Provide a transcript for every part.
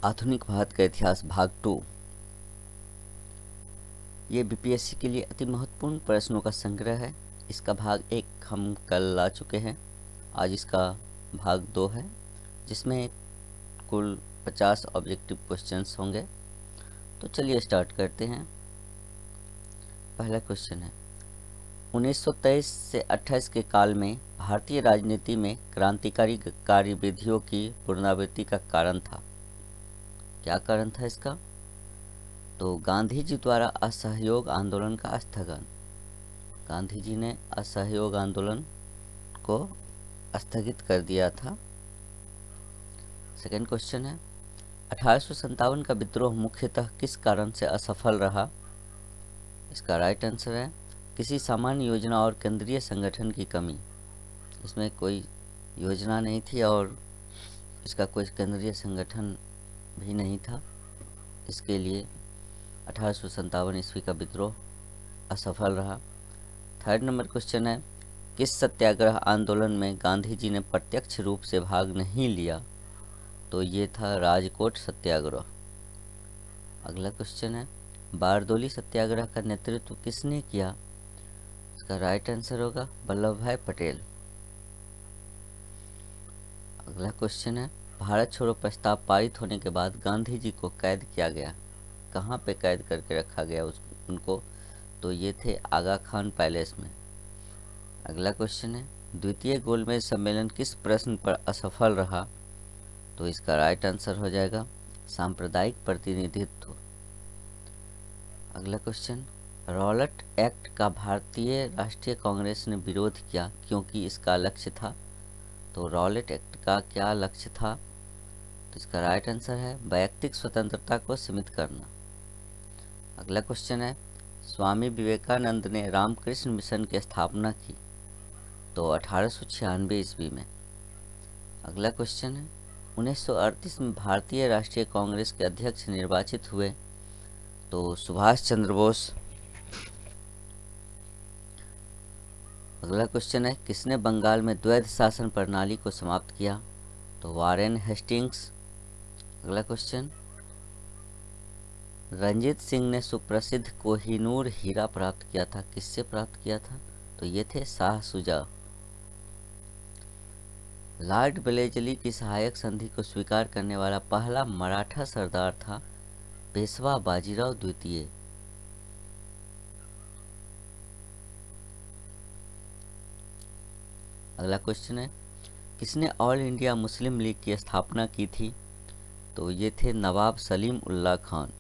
आधुनिक भारत का इतिहास भाग 2। ये बीपीएससी के लिए अति महत्वपूर्ण प्रश्नों का संग्रह है। इसका भाग 1 हम कल ला चुके हैं। आज इसका भाग 2 है, जिसमें कुल 50 ऑब्जेक्टिव क्वेश्चंस होंगे। तो चलिए स्टार्ट करते हैं। पहला क्वेश्चन है, 1923 से 28 के काल में भारतीय राजनीति में क्रांतिकारी कार्यविधियों की पुनरावृत्ति का कारण था। क्या कारण था इसका? तो गांधी जी द्वारा असहयोग आंदोलन का स्थगन। गांधी जी ने असहयोग आंदोलन को स्थगित कर दिया था। सेकंड क्वेश्चन है, 1857 का विद्रोह मुख्यतः किस कारण से असफल रहा? इसका राइट आंसर है किसी सामान्य योजना और केंद्रीय संगठन की कमी। इसमें कोई योजना नहीं थी और इसका कोई केंद्रीय संगठन भी नहीं था। इसके लिए 1857 ईस्वी का विद्रोह असफल रहा। थर्ड नंबर क्वेश्चन है, किस सत्याग्रह आंदोलन में गांधी जी ने प्रत्यक्ष रूप से भाग नहीं लिया? तो ये था राजकोट सत्याग्रह। अगला क्वेश्चन है, बारदोली सत्याग्रह का नेतृत्व किसने किया? इसका राइट आंसर होगा वल्लभ भाई पटेल। अगला क्वेश्चन है, भारत छोड़ो प्रस्ताव पारित होने के बाद गांधी जी को कैद किया गया। कहाँ पे कैद करके रखा गया उनको? तो ये थे आगा खान पैलेस में। अगला क्वेश्चन है, द्वितीय गोलमेज सम्मेलन किस प्रश्न पर असफल रहा? तो इसका राइट आंसर हो जाएगा सांप्रदायिक प्रतिनिधित्व। अगला क्वेश्चन, रॉलेट एक्ट का भारतीय राष्ट्रीय कांग्रेस ने विरोध किया क्योंकि इसका लक्ष्य था। तो रॉलेट एक्ट का क्या लक्ष्य था? तो इसका राइट आंसर है वैयक्तिक स्वतंत्रता को सीमित करना। अगला क्वेश्चन है, स्वामी विवेकानंद ने रामकृष्ण मिशन की स्थापना की। तो 1896 ईस्वी में। अगला क्वेश्चन है, 1938 में भारतीय राष्ट्रीय कांग्रेस के अध्यक्ष निर्वाचित हुए। तो सुभाष चंद्र बोस। अगला क्वेश्चन है, किसने बंगाल में द्वैध शासन प्रणाली को समाप्त किया? तो वारेन हेस्टिंग्स। अगला क्वेश्चन, रंजीत सिंह ने सुप्रसिद्ध कोहिनूर हीरा प्राप्त किया था। किससे प्राप्त किया था? तो ये थे शाह सुजा। लॉर्ड वेलेस्ली की सहायक संधि को स्वीकार करने वाला पहला मराठा सरदार था पेशवा बाजीराव द्वितीय। अगला क्वेश्चन है, किसने ऑल इंडिया मुस्लिम लीग की स्थापना की थी? तो ये थे नवाब सलीम उल्लाह खान।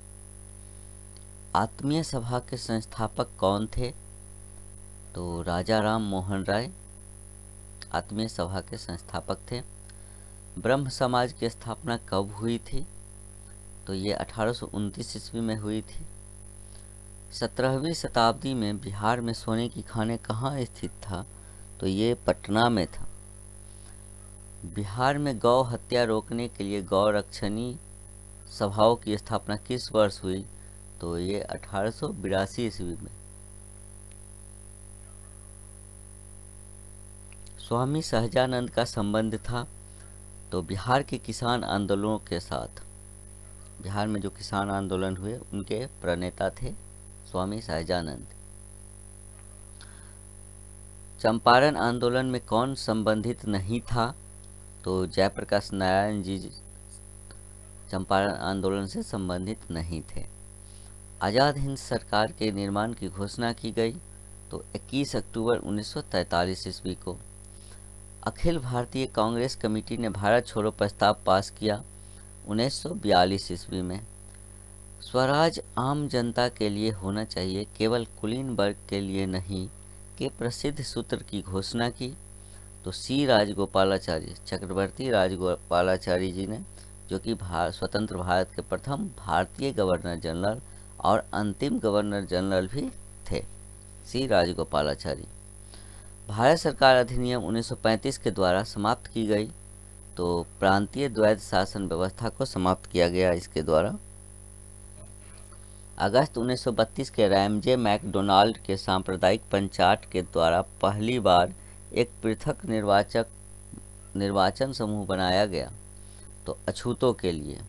आत्मीय सभा के संस्थापक कौन थे? तो राजा राम मोहन राय आत्मीय सभा के संस्थापक थे। ब्रह्म समाज की स्थापना कब हुई थी? तो ये 1829 ईस्वी में हुई थी। 17वीं शताब्दी में बिहार में सोने की खाने कहाँ स्थित था? तो ये पटना में था। बिहार में गौ हत्या रोकने के लिए गौ रक्षणी सभाओं की स्थापना किस वर्ष हुई? तो ये 1882 ईस्वी में। स्वामी सहजानंद का संबंध था तो बिहार के किसान आंदोलनों के साथ। बिहार में जो किसान आंदोलन हुए उनके प्रणेता थे स्वामी सहजानंद। चंपारण आंदोलन में कौन संबंधित नहीं था? तो जयप्रकाश नारायण जी चंपारण आंदोलन से संबंधित नहीं थे। आज़ाद हिंद सरकार के निर्माण की घोषणा की गई तो 21 अक्टूबर 1943 ईस्वी को। अखिल भारतीय कांग्रेस कमेटी ने भारत छोड़ो प्रस्ताव पास किया 1942 ईस्वी में। स्वराज आम जनता के लिए होना चाहिए, केवल कुलीन वर्ग के लिए नहीं के प्रसिद्ध सूत्र की घोषणा की तो सी राजगोपालाचारी, चक्रवर्ती राजगोपालाचारी जी ने, जो कि स्वतंत्र भारत के प्रथम भारतीय गवर्नर जनरल और अंतिम गवर्नर जनरल भी थे, सी राजगोपालाचारी। भारत सरकार अधिनियम 1935 के द्वारा समाप्त की गई तो प्रांतीय द्वैध शासन व्यवस्था को समाप्त किया गया इसके द्वारा। अगस्त 1932 के रैमजे मैकडोनाल्ड के सांप्रदायिक पंचायत के द्वारा पहली बार एक पृथक निर्वाचन समूह बनाया गया तो अछूतों के लिए।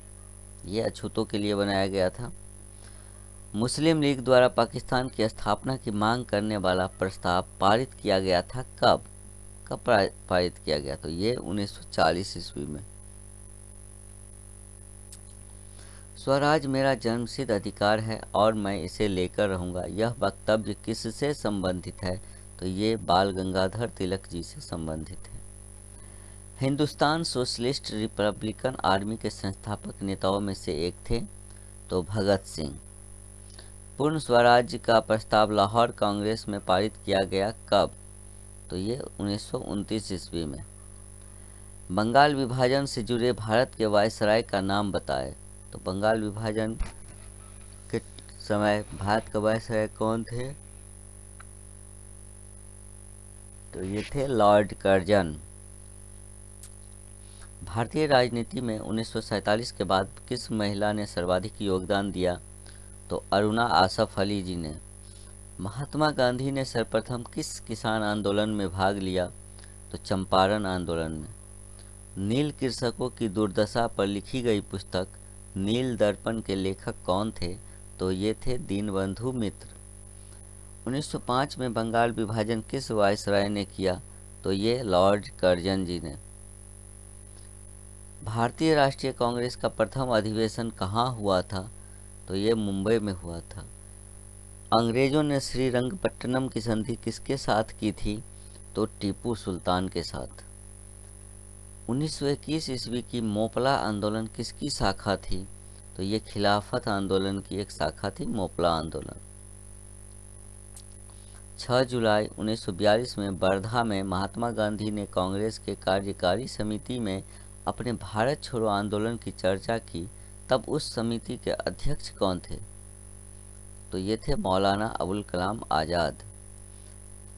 ये अछूतों के लिए बनाया गया था। मुस्लिम लीग द्वारा पाकिस्तान की स्थापना की मांग करने वाला प्रस्ताव पारित किया गया था कब? कब पारित किया गया? तो ये 1940 ईस्वी में। स्वराज मेरा जन्मसिद्ध अधिकार है और मैं इसे लेकर रहूंगा, यह वक्तव्य किससे संबंधित है? तो ये बाल गंगाधर तिलक जी से संबंधित है। हिंदुस्तान सोशलिस्ट रिपब्लिकन आर्मी के संस्थापक नेताओं में से एक थे, तो भगत सिंह। पूर्ण स्वराज्य का प्रस्ताव लाहौर कांग्रेस में पारित किया गया कब? तो ये 1929 ईस्वी में। बंगाल विभाजन से जुड़े भारत के वायसराय का नाम बताएं। तो बंगाल विभाजन के समय भारत का वायसराय कौन थे? तो ये थे लॉर्ड कर्जन। भारतीय राजनीति में 1947 के बाद किस महिला ने सर्वाधिक योगदान दिया? तो अरुणा आसफ अली जी ने। महात्मा गांधी ने सर्वप्रथम किस किसान आंदोलन में भाग लिया? तो चंपारण आंदोलन में। नील कृषकों की दुर्दशा पर लिखी गई पुस्तक नील दर्पण के लेखक कौन थे? तो ये थे दीनबंधु मित्र। 1905 में बंगाल विभाजन किस वायसराय ने किया? तो ये लॉर्ड कर्जन जी ने। भारतीय राष्ट्रीय कांग्रेस का प्रथम अधिवेशन कहाँ हुआ था? तो ये मुंबई में हुआ था। अंग्रेजों ने श्रीरंगपट्टनम की संधि किसके साथ की थी? तो टीपू सुल्तान के साथ। 1921 ईस्वी की मोपला आंदोलन किसकी शाखा थी? तो ये खिलाफत आंदोलन की एक शाखा थी, मोपला आंदोलन। 6 जुलाई 1942 में वर्धा में महात्मा गांधी ने कांग्रेस के कार्यकारी समिति में अपने भारत छोड़ो आंदोलन की चर्चा की, तब उस समिति के अध्यक्ष कौन थे? तो ये थे मौलाना अबुल कलाम आज़ाद।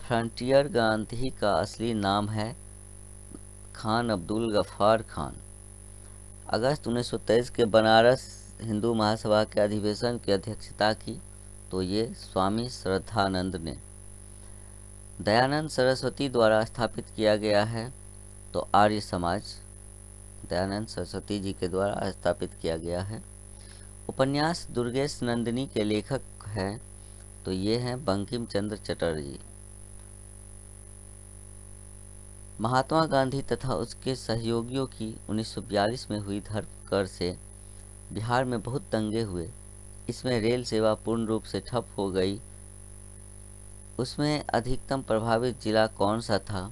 फ्रंटियर गांधी का असली नाम है खान अब्दुल गफ्फार खान। अगस्त 1923 के बनारस हिंदू महासभा के अधिवेशन की अध्यक्षता की, तो ये स्वामी श्रद्धानंद ने। दयानंद सरस्वती द्वारा स्थापित किया गया है, तो आर्य समाज दयानंद सरस्वती जी के द्वारा स्थापित किया गया है। उपन्यास दुर्गेश नंदिनी के लेखक हैं, तो ये हैं बंकिम चंद्र चटर्जी। महात्मा गांधी तथा उसके सहयोगियों की 1942 में हुई धरपकड़ से बिहार में बहुत दंगे हुए। इसमें रेल सेवा पूर्ण रूप से ठप हो गई। उसमें अधिकतम प्रभावित जिला कौन सा था?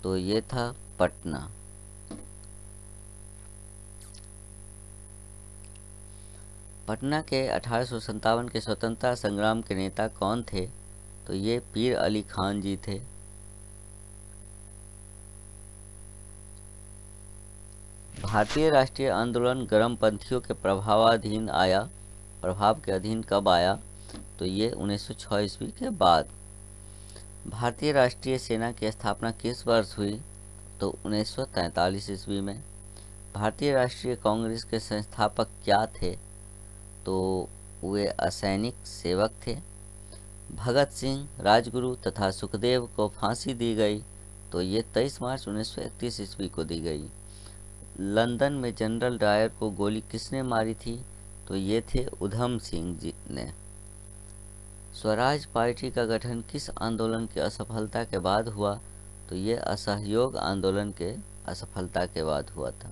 तो ये था पटना। पटना के 1857 के स्वतंत्रता संग्राम के नेता कौन थे? तो ये पीर अली खान जी थे। भारतीय राष्ट्रीय आंदोलन गर्मपंथियों के प्रभाव के अधीन कब आया? तो ये 1906 ईस्वी के बाद। भारतीय राष्ट्रीय सेना की स्थापना किस वर्ष हुई? तो 1943 ईस्वी में। भारतीय राष्ट्रीय कांग्रेस के संस्थापक क्या थे? तो वे असैनिक सेवक थे। भगत सिंह, राजगुरु तथा सुखदेव को फांसी दी गई, तो ये 23 मार्च 1931 ईस्वी को दी गई। लंदन में जनरल डायर को गोली किसने मारी थी? तो ये थे उधम सिंह जी ने। स्वराज पार्टी का गठन किस आंदोलन की असफलता के बाद हुआ? तो ये असहयोग आंदोलन के असफलता के बाद हुआ था।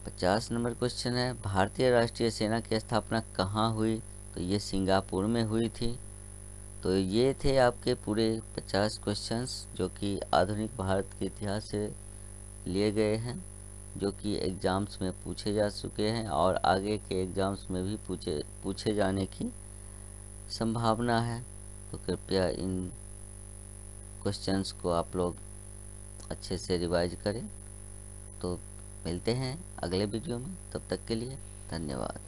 50 नंबर क्वेश्चन है, भारतीय राष्ट्रीय सेना की स्थापना कहाँ हुई? तो ये सिंगापुर में हुई थी। तो ये थे आपके पूरे 50 क्वेश्चंस जो कि आधुनिक भारत के इतिहास से लिए गए हैं, जो कि एग्ज़ाम्स में पूछे जा चुके हैं और आगे के एग्ज़ाम्स में भी पूछे जाने की संभावना है। तो कृपया इन क्वेश्चंस को आप लोग अच्छे से रिवाइज करें। तो मिलते हैं अगले वीडियो में, तब तक के लिए धन्यवाद।